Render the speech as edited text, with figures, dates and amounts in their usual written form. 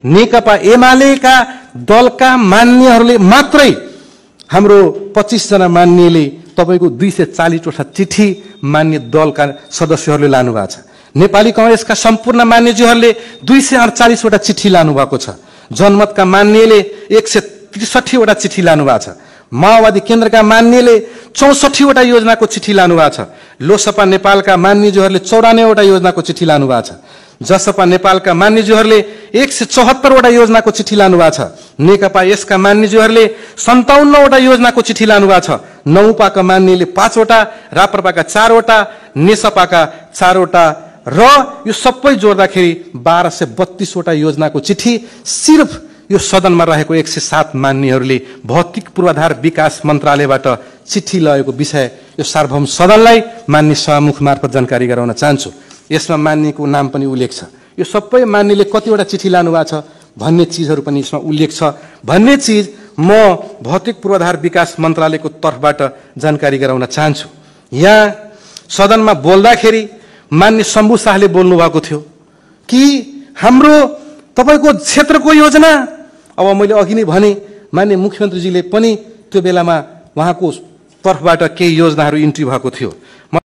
नेकपा एमालेका दलका मान्यहरूले मात्रै हाम्रो 25 जना मान्यले तपाईको 240 वटा चिठी मान्य दलका सदस्यहरूले लानु भएको छ। नेपाली कांग्रेसका सम्पूर्ण मान्यज्यूहरूले 248 वटा चिठी लानु भएको छ। जनमतका मान्यले 163 वटा चिठी लानु भएको छ। माओवादी केन्द्रका मान्यले 64 वटा योजनाको चिठी लानु भएको छ। लोकसभा नेपालका मान्यज्यूहरूले 94 वटा योजनाको चिठी लानु भएको छ। जसपा नेपालका मान्यज्यूहरूले 174 वटा योजनाको चिठी लानु भएको छ। नेकपा यसका मान्यज्यूहरूले 57 वटा योजनाको चिठी लानु भएको छ। नौपाका मान्यले 5 वटा, राप्रपाका 4 वटा, नेसपाका 4 वटा र यो सबै जोड्दाखेरि 1232 वटा योजनाको चिठी सिर्फ यो सदनमा रहेको 107 मान्यहरूले भौतिक पूर्वाधार विकास मन्त्रालयबाट चिठी लगेको विषय यो सार्वभौम सदनलाई मान्य सभामुख मार्फत जानकारी गराउन चाहन्छु। यसमा मान्यको नाम पनि उल्लेख छ। यो सबै मान्यले कतिवटा चिठी लानु भएको छ भन्ने चीजहरू पनि यसमा उल्लेख छ भन्ने चीज म भौतिक पूर्वाधार विकास मन्त्रालयको तर्फबाट जानकारी गराउन चाहन्छु। यहाँ सदनमा बोल्दाखेरि मान्य शम्भु शाहले बोल्नु भएको थियो कि हाम्रो तपाईको क्षेत्रको योजना, अब मैले अघि नै भने मान्य मुख्यमन्त्रीजीले पनि त्यो बेलामा उहाँको तर्फबाट केही योजनाहरू इन्ट्री भएको थियो।